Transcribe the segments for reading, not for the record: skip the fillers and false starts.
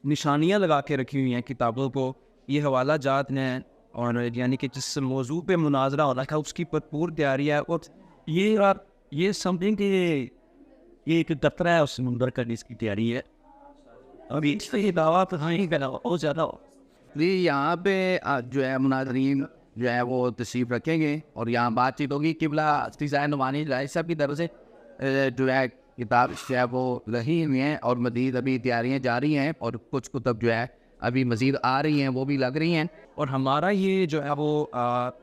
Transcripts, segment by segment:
निशानियाँ लगा के रखी हुई हैं किताबों को, ये हवाला जात हैं, और यानी कि जिस मौजू पे मुनाजरा हो रखा है उसकी भरपूर तैयारी है। और ये आप ये समझें कि ये एक कतरा है उस समुंदर का जिसकी तैयारी है। अभी इसके अलावा तो हाँ ही करा बहुत ज़्यादा हो। जी, यहाँ पे जो है मुनाज़रीन जो है वो तशरीफ़ रखेंगे और यहाँ बातचीत होगी। क़िबला फ़िज़ाए नुमानी राय साहब की तरफ से जो है किताब जो है वो रही हुई हैं और मज़ीद अभी तैयारियाँ जारी हैं और कुछ कुतुब जो है अभी मज़ीद आ रही हैं, वो भी लग रही हैं। और हमारा ये जो है वो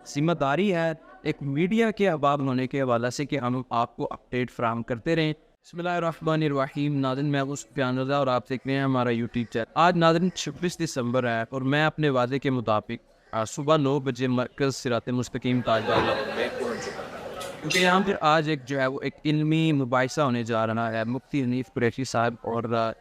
ज़िम्मेदारी है एक मीडिया के अहबाब होने के हवाले से कि हम आपको अपडेट फ़राहम करते रहें। बिस्मिल्लाहिर्रहमानिर्रहीम। नाज़रीन, मैं हूँ सुफ़ियान रज़ा और आप देख रहे हैं हमारा यूट्यूब चैनल। आज नाज़रीन 26 दिसंबर है और मैं अपने वादे के मुताबिक सुबह 9 बजे मरकज़ सिरात मुस्तकीम ताजदार में पहुँच चुका हूँ, क्योंकि यहाँ पर आज एक जो है वो एक इल्मी मुबाहिसा होने जा रहा है मुफ्ती हनीफ़ कुरैशी साहब और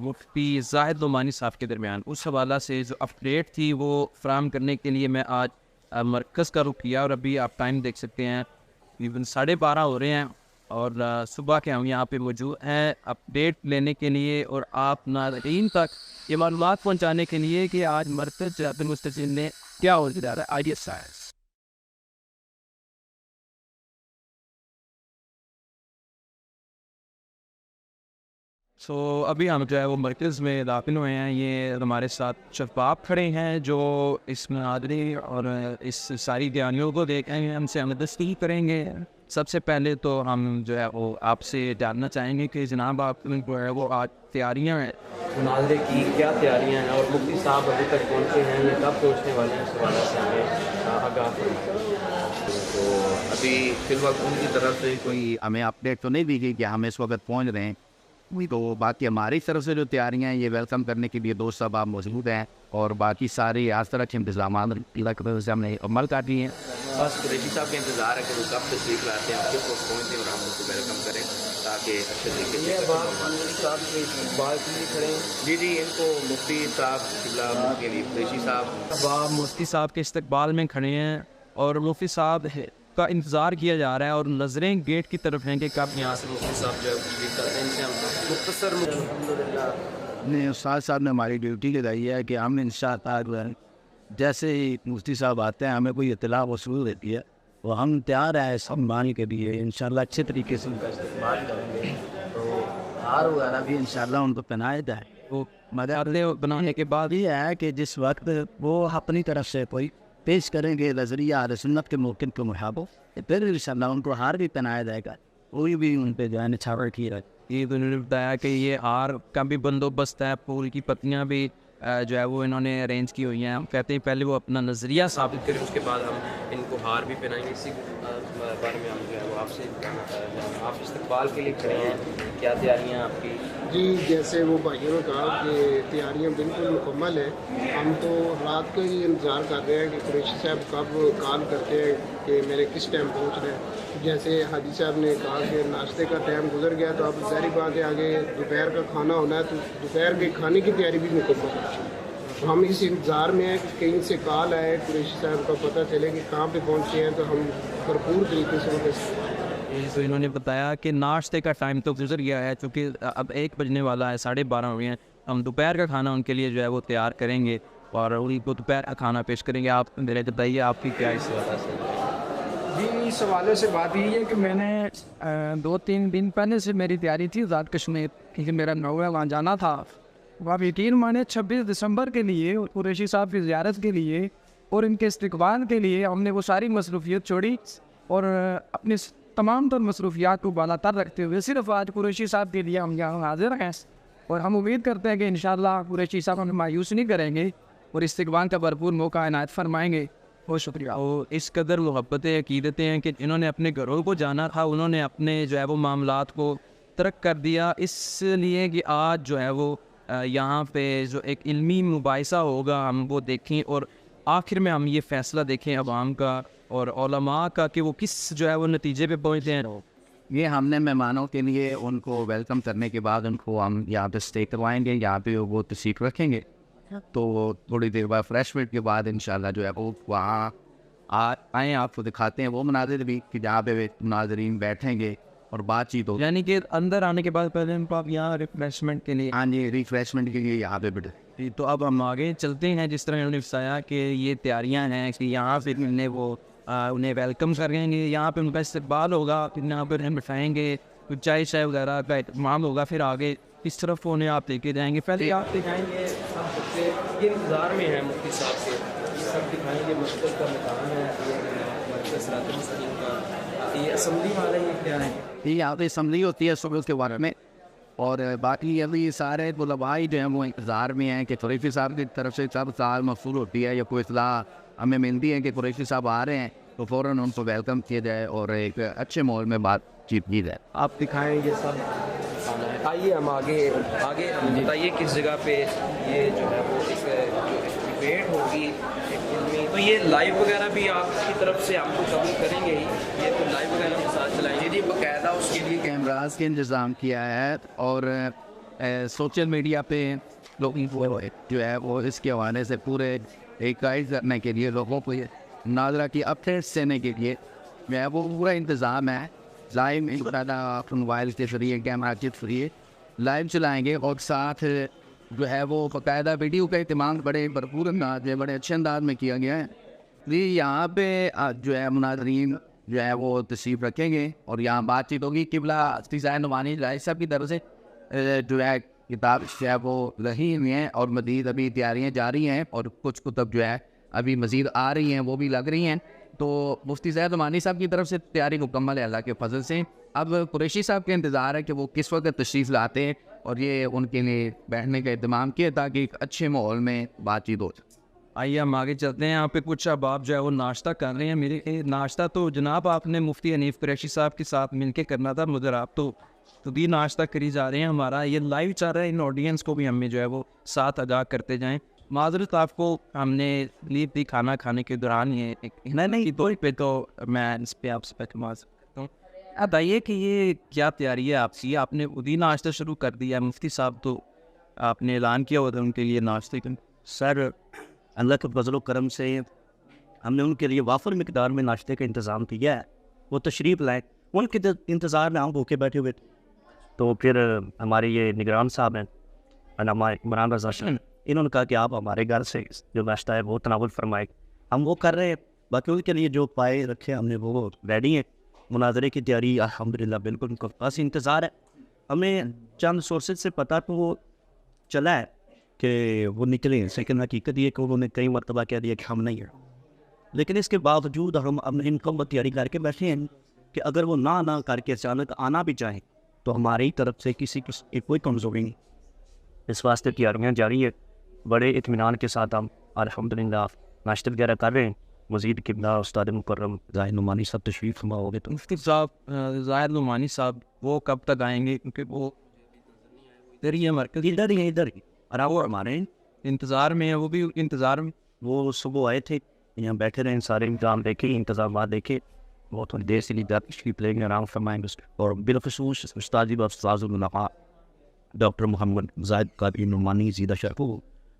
मुफ्ती ज़ाहिद नुमानी साहब के दरमियान। उस हवाला से जो अपडेट थी वो फ़राहम करने के लिए मैं आज मरकज़ का रुख किया। और अभी आप टाइम देख सकते हैं, तकरीबन 12:30 हो रहे हैं और सुबह के हम यहाँ पे मौजूद हैं अपडेट लेने के लिए और आप नाज़रीन तक ये मालूमात पहुँचाने के लिए कि आज मरकज़ सिरात मुस्तकीम में क्या हो जा रहा है। आइडिया साइंस अभी हम जो है वो मरकज़ में दाखिल हुए हैं। ये हमारे साथ शफ़ाफ खड़े हैं जो इस मुनाज़रे और इस सारी तैयारियों को देखेंगे, हमसे हमदस्ती करेंगे। सबसे पहले तो हम जो है वो आपसे जानना चाहेंगे कि जनाब आप जो है वो आज तैयारियाँ हैं मुनाज़रे की, क्या तैयारियाँ हैं और मुफ्ती साहब अभी तक पहुँचे हैं, ये कब पहुँचने वाले हैं, इस हवाले से हमें आगाह फरमाएं। तो अभी फ़िलवक्त उनकी तरफ से कोई हमें अपडेट तो नहीं दी गई कि हम इस वक्त पहुँच रहे हैं। तो बाकी हमारी तरफ से जो तैयारियां हैं ये वेलकम करने के लिए दोस्त साहब आप मौजूद हैं और बाकी सारी आज तरह के इंतजाम से हमने अमल कर दिए हैं। बस कुरैशी साहब का इंतज़ार है कि वो कब तशरीफ़ लाते हैं, आपके पास पहुँचें और हम उनको वेलकम करें ताकि अच्छे तरीके से खड़े जी जी इनको मुफ्ती साहब क़िबला के लिए कुरैशी साहब मुफ्ती साहब के इस्तकबाल में खड़े हैं और मुफ्ती साहब का इंतज़ार किया जा रहा है और नज़रें गेट की तरफ हैं कि कब यहाँ से मुफ्ती साहब जो है तशरीफ़ लाते हैं। इनसे हम मुख्तसर ने उस्ताद साहब ने हमारी ड्यूटी लगाई है कि हम इंशाअल्लाह जैसे ही मुफ्ती साहब आते हैं हमें कोई इत्तला वसूल देती है वो हम तैयार हैं सम्मान के लिए इंशाअल्लाह अच्छे तरीके से उनका इस्तेमाल करेंगे। तो हार वगैरह भी इंशाअल्लाह उनको पहनाए जाए। तो मदद बनाने के बाद ये है कि जिस वक्त वो अपनी तरफ से कोई पेश करेंगे नज़रिया अहले सुन्नत के मौक़िफ़ के मुताबिक, फिर इंशाअल्लाह उनको हार भी पहनाया जाएगा। कोई भी उन पर जो है निछावर की है। ये तो इन्होंने बताया कि ये हार का भी बंदोबस्त है, फूल की पत्तियाँ भी जो है वो इन्होंने अरेंज की हुई हैं। हम कहते हैं पहले वो अपना नज़रिया साबित करें, उसके बाद हम इनको हार भी पहनाएंगे। इसी बारे में हम जो है वो आपसे आप इस्तकबाल के लिए खड़े हैं, क्या तैयारियाँ आपकी? जी, जैसे वो भाइयों ने कहा कि तैयारियां बिल्कुल मुकम्मल है। हम तो रात को ही इंतज़ार कर रहे हैं कि कुरैशी साहब कब कॉल करते हैं कि मेरे किस टाइम पहुंच रहे हैं। जैसे हाजी साहब ने कहा कि नाश्ते का टाइम गुजर गया तो अब ज़ाहिर बात है आगे दोपहर का खाना होना है, तो दोपहर के खाने की तैयारी भी मुकम्मल हो चुकी है। तो हम इस इंतज़ार में हैं कि कहीं से कॉल आए कुरैशी साहब का पता चले कि कहाँ पर पहुँचे हैं, तो हम भरपूर तरीके से उनके तो इन्होंने बताया कि नाश्ते का टाइम तो गुजर गया है, क्योंकि अब 1 बजने वाला है, 12:30 हो गए हैं। हम दोपहर का खाना उनके लिए जो है वो तैयार करेंगे और उनको दोपहर का खाना पेश करेंगे। आप मेरे बताइए आपकी क्या इस हवाले से? जी, इस हवाले से बात यही है कि मैंने 2-3 दिन पहले से मेरी तैयारी थी आज़ाद कश्मीर, क्योंकि मेरा नौवा वहाँ जाना था। अब यकीन माने 26 दिसंबर के लिए और कुरैशी साहब की ज़ियारत के लिए और इनके इस्तकबाल के लिए हमने वो सारी मसरूफियत छोड़ी और अपनी तमाम तर मसरूफियात को बालातर रखते हुए सिर्फ आज कुरैशी साहब के लिए हम यहाँ हाजिर हैं। और हम उम्मीद करते हैं कि इंशाअल्लाह कुरैशी साहब हमें मायूस नहीं करेंगे और इस्तकबाल का भरपूर मौका इनायत फरमाएँगे। बहुत शुक्रिया। और इस कदर मोहब्बतें अकीदतें हैं कि इन्होंने अपने घरों को जाना था, उन्होंने अपने जो है वो मामलात को तर्क कर दिया, इसलिए कि आज जो है वो यहाँ पे जो एक इल्मी मुबाहिसा होगा हम वो देखें और आखिर में हम ये फ़ैसला देखें अवाम का और उलमा का कि वो किस जो है वो नतीजे पे पहुँचते हैं। ये हमने मेहमानों के लिए उनको वेलकम करने के बाद उनको हम यहाँ पे स्टे करवाएंगे, यहाँ पे वो तशरीफ़ रखेंगे। तो थोड़ी देर बाद फ्रेशमेंट के बाद इंशाल्लाह जो है वो वहाँ आए आपको दिखाते हैं वो मनाज़िर भी कि जहाँ पे नाज़रीन बैठेंगे और बातचीत हो। यानी कि अंदर आने के बाद पहले उनको आप यहाँ रिफ्रेशमेंट के लिए। हाँ जी, रिफ्रेशमेंट के लिए यहाँ पे बैठे। जी, तो अब हम आगे चलते हैं। जिस तरह उन्होंने बताया कि ये तैयारियां हैं कि यहाँ पे उन्हें उन्हें वेलकम करेंगे, यहाँ पे उनका इस्तकबाल होगा, फिर यहाँ पर उन्हें बिठाएंगे, कुछ चाय शाय वगैरह का इत्माम होगा, फिर आगे इस तरफ उन्हें आप लेके जाएंगे। पहले आप दिखाएंगे हम सबसे ये इंतज़ार में है मुफ्ती साहब के, ये सब दिखाएंगे। मस्जिद का मैदान है, ये असम्बली वाले ये क्या है, ये यहाँ पे असम्बली होती है सुबह के बारे में। और बाकी अभी सारे तलबाई जो हैं वो इंतज़ार में हैं कि कुरैशी साहब की तरफ से सब साल मफसूल होती है या कोई इतला हमें मिलती है कि कुरैशी साहब आ रहे हैं, तो फ़ौरन उनको वेलकम किया जाए और एक अच्छे माहौल में बातचीत की जाए। आप दिखाएंगे सब। आइए हम आगे हम बताइए किस जगह पे ये जो है वो एक जो डिबेट होगी एक फिल्मी, तो ये लाइव वगैरह भी आपकी तरफ से हमको कवर करेंगे ही, ये तो लाइव वगैरह के साथ चलाएंगे जी बाकायदा। उसके लिए कैमरास का इंतज़ाम किया है और सोशल मीडिया पे लोग जो है वो इसके हवाले से पूरे एक गाइड करने के लिए लोगों को नाजरा की अपडेट्स देने के लिए जो है वो पूरा इंतज़ाम है। लाइव मोबाइल के जरिए कैमरा के जरिए लाइव चलाएँगे और साथ जो है वो बाकायदा वीडियो का इत्तेमाम बड़े भरपूर अंदाज में, बड़े अच्छे अंदाज में किया गया है। ये यहाँ पे जो है मुनाज़रीन जो है वो तशरीफ़ रखेंगे और यहाँ बातचीत होगी। किबला ज़ाहिर नुमानी साहब की तरफ से जो है किताब जो है वो रही हुई हैं और मज़ीद अभी तैयारियाँ जारी हैं और कुछ कुतब जो है अभी मज़ीद आ रही हैं, वो भी लग रही हैं। तो मुफ्ती ज़ाहिर नुमानी साहब की तरफ से तैयारी मुकम्मल है अल्लाह के फजल से। अब कुरैशी साहब का इंतज़ार है कि वो किस वक्त तशरीफ़ लाते हैं और ये उनके लिए बैठने का इंतज़ाम किया ताकि एक अच्छे माहौल में बातचीत हो। आइए हम आगे चलते हैं। यहाँ पे कुछ अब आप जो है वो नाश्ता कर रहे हैं। मेरे नाश्ता तो जनाब आपने मुफ्ती हनीफ कुरैशी साहब के साथ मिलके करना था, मगर आप तो भी नाश्ता करी जा रहे हैं। हमारा ये लाइव चल रहा है, इन ऑडियंस को भी हमें जो है वो साथ आगाह करते जाएं। माजरत आपको हमने ली थी खाना खाने के दौरान ये नहीं तौर पे, तो मैं इस पर आपसे माजरत करता हूँ। आप बताइए कि ये क्या तैयारी है आपकी, आपने उदी नाश्ता शुरू कर दिया। मुफ्ती साहब तो आपने ऐलान किया हुआ था उनके लिए नाश्ते का। सर अल्लाह के फजल करम से हमने उनके लिए वाफर मिकदार में नाश्ते का इंतज़ाम किया है। वो तशरीफ़ लाए, उनके इंतज़ार में हम भूखे बैठे हुए थे। तो फिर हमारे ये निगरान साहब हैं हमारे इमरान रज़ा शाह, इन्होंने कहा कि आप हमारे घर से जो नाश्ता है वो तनावुल फरमाए। हम वो कर रहे हैं। बाकी उनके लिए जो पाए रखे हमने वो रेडी हैं। मुनाजरे की तैयारी अल्हम्दुलिल्लाह बिल्कुल उनको बस इंतज़ार है। हमें चंद सोर्सेज से पता तो वो चला है कि वो निकले, लेकिन हकीकत ये कि उन्होंने कई मरतबा कह दिया कि हम नहीं हैं। लेकिन इसके बावजूद हम अपने इनकम तैयारी करके बैठे हैं कि अगर वो ना करके अचानक आना भी चाहें तो हमारी तरफ से किसी की कोई कमज़ोरी नहीं। इस वास्ते तैयारियाँ जारी है। बड़े इत्मीनान के साथ हम अल्हम्दुलिल्लाह नाश्ते वगैरह कर रहे हैं। मज़ीद किबला उस्ताद मुकर्रम ज़ाहिर नुमानी साहब तशरीफ़ फरमा हो गए। तो मुफ्ती साहब ज़ाहिर नुमानी साहब वो कब तक आएंगे, क्योंकि वो इधर ही है मरकज़, इधर ही और वो हमारे इंतज़ार में है, वो भी इंतज़ार में। वो सुबह आए थे, यहाँ बैठे रहे, सारे इंतजाम देखे, इंतजाम देखे। वो थोड़ी देर से लीडर तशरीफ़ लेंगे, आराम फरमाएंगे। और बिलखसूस उस्ताद उस्ताद डॉक्टर मोहम्मद ज़ाहिद कादरी नुमानी ज़ीदा शर्फ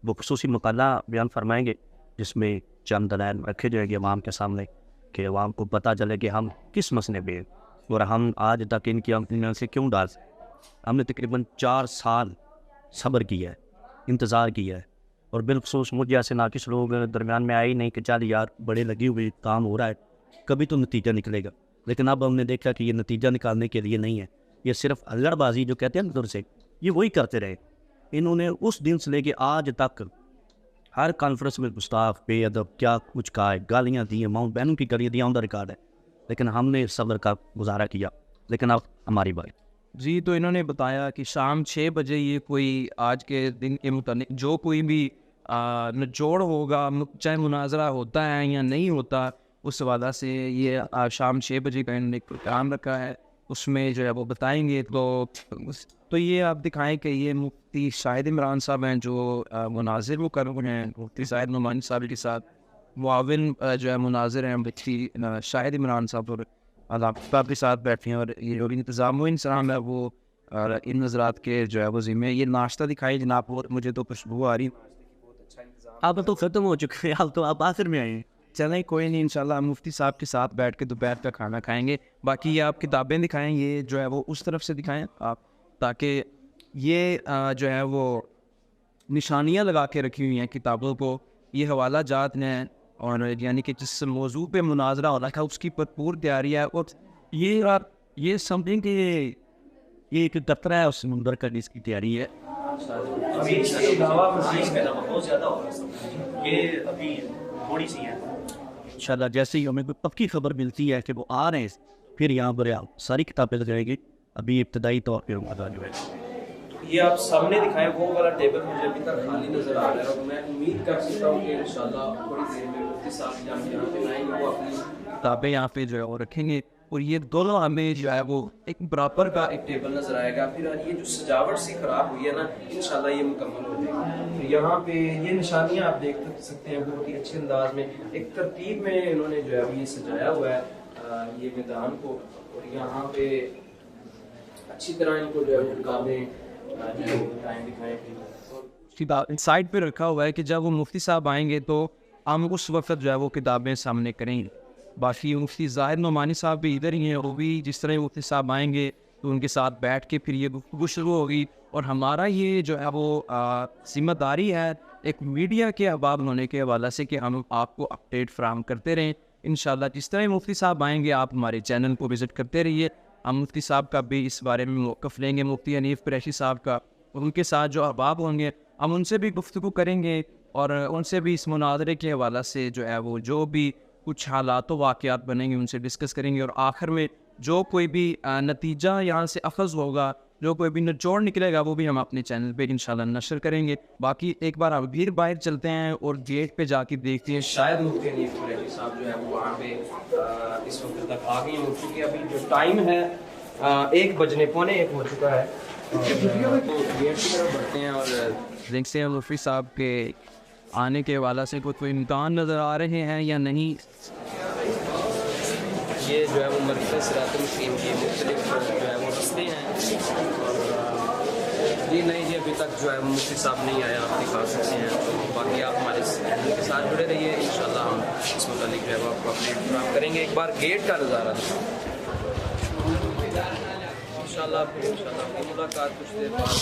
वो खसूसी मकाला बयान फरमाएंगे, जिसमें चंद दलाइल रखे जाएंगे अवाम के सामने कि अवाम को पता चले कि हम किस मसले पे और हम आज तक इनकी अमल से क्यों डाल। हमने तकरीबन 4 साल सब्र किया है, इंतज़ार किया है। और बिलखसूस मुझे ऐसे नाकिस लोग दरमियान में आए ही नहीं कि चल यार बड़े लगी हुई काम हो रहा है, कभी तो नतीजा निकलेगा। लेकिन अब हमने देखा कि ये नतीजा निकालने के लिए नहीं है, ये सिर्फ अल्लाहबाजी जो कहते हैं अंदर से, ये वही करते रहे। इन्होंने उस दिन से लेके आज तक हर कॉन्फ्रेंस में गुस्ताख बेअदब क्या कुछ कहा है, गालियाँ दी हैं, माउंट बैनू की गालियाँ दी, ऑन द रिकॉर्ड है। लेकिन हमने सब्र का गुजारा किया। लेकिन अब हमारी बात जी, तो इन्होंने बताया कि शाम 6 बजे ये कोई आज के दिन के मुताबिक जो कोई भी निचोड़ होगा, चाहे मुनाजरा होता है या नहीं होता, उस हवाला से ये शाम 6 बजे का इन्होंने एक प्रोग्राम रखा है, उसमें जो है वो बताएंगे। तो ये आप दिखाएं कि ये मुफ्ती शाहिद इमरान साहब हैं जो मुनाजिर वो कर रहे हैं मुफ्ती शाहिद नुमानी साहब के साथ। मुआविन जो है मुनाजिर हैं मुफ्ती शाहिद इमरान साहब और साहब के साथ बैठे हैं। और ये जो इंतज़ाम इंसान है वो इन नजरात के जो है वो ज़िम्मे। ये नाश्ता दिखाई जनाब, और मुझे तो खुशबू आ रही है। अब तो ख़त्म हो चुका है, अब तो आप आखिर में आए हैं। चलें कोई नहीं, इंशाल्लाह हम मुफ्ती साहब के साथ बैठ के दोपहर का खाना खाएंगे। बाकी ये आप किताबें दिखाएं, ये जो है वो उस तरफ से दिखाएं आप, ताकि ये जो है वो निशानियाँ लगा के रखी हुई हैं किताबों को, ये हवाला जात हैं, और यानी कि जिस मौजू पे मुनाजरा होना था उसकी भरपूर तैयारी है। और ये समझें कि ये एक कतरा है उस समुंदर का जिसकी तैयारी है। अभी इसके अलावा मज़ीद पैदा बहुत ज़्यादा हो रहा है, ये अभी थोड़ी सी है। इंशाल्लाह जैसे ही हमें कोई पक्की खबर मिलती है कि वो आ रहे हैं, फिर यहाँ पर आप सारी किताबें लगाएंगे। अभी इब्तदाई तौर पर हमारा जो है ये आप सामने दिखाएं, वो वाला टेबल मुझे अभी तक खाली नज़र आ रहा है, और मैं उम्मीद कर सकता हूँ कि इंशाल्लाह थोड़ी देर में मुफ्ती साहब जब यहाँ पे आएंगे वो अपनी किताबें यहाँ पे जो है वो रखेंगे, और ये दोनों हमें जो है वो एक बराबर का एक टेबल नज़र आएगा। फिर ये जो सजावट सी ख़राब हुई है ना, इंशाल्लाह ये मुकम्मल हो जाएगी। तो यहाँ पे ये निशानियाँ आप देख सकते हैं बहुत ही अच्छे अंदाज में, एक तरतीब में इन्होंने जो है ये सजाया हुआ है ये मैदान को, और यहाँ पे अच्छी तरह इनको जो है किताबें साइड पे रखा हुआ है कि जब वो मुफ्ती साहब आएंगे तो हम उस वक्त जो है वो किताबें सामने करेंगे। बाकी मुफ्ती ज़ाहिद नोमानी साहब भी इधर ही हैं, वो भी जिस तरह मुफ्ती साहब आएंगे तो उनके साथ बैठ के फिर ये गुफ्तगू शुरू होगी। और हमारा ये जो है वो जिम्मेदारी है एक मीडिया के अहबाब होने के हवाला से कि हम आपको अपडेट फराहम करते रहें। इंशाल्लाह जिस तरह मुफ्ती साहब आएंगे आप हमारे चैनल को विज़िट करते रहिए। हम मुफ्ती साहब का भी इस बारे में मौक़िफ़ लेंगे, मुफ्ती हनीफ़ कुरैशी साहब का, उनके साथ जो अहबाब होंगे हम उनसे भी गुफ्तगू करेंगे, और उनसे भी इस मुनाज़रे के हवाला से जो है वो जो भी कुछ हालात व वाक़यात बनेंगे उनसे डिस्कस करेंगे। और आखिर में जो कोई भी नतीजा यहाँ से अखज़ होगा, जो कोई भी निचोड़ निकलेगा, वो भी हम अपने चैनल पे इंशाल्लाह नशर करेंगे। बाकी एक बार हम फिर बाहर चलते हैं और गेट पे जाके देखते हैं, शायद मुफ्ती हनीफ़ कुरैशी साहब जो है वो वहाँ पे इस वक्त तक आ गए हैं, क्योंकि अभी जो टाइम है 1 बजने पौने 1 हो चुका है। तो गेट की तरफ बढ़ते हैं और देखते हैं मुफ्ती साहब के आने के हवाला से कोई इम्कान नज़र आ रहे हैं या नहीं। ये जो है वो मरकज़ सिरातुल मुस्तकीम के मुख्तलिफ जो है वो रस्ते हैं, और ये नहीं जी अभी तक जो है मुफ्ती साहब नहीं आया, आप दिखा सकते हैं। तो बाकी आप हमारे चैनल के साथ जुड़े रहिए, इंशाल्लाह हम इस मुतालिक जो है वो आपको अपडेट फराहम करेंगे। एक बार गेट का नज़ारा दिखाओ इंशाल्लाह, फिर इंशाल्लाह मुलाकात कुछ देर बाद।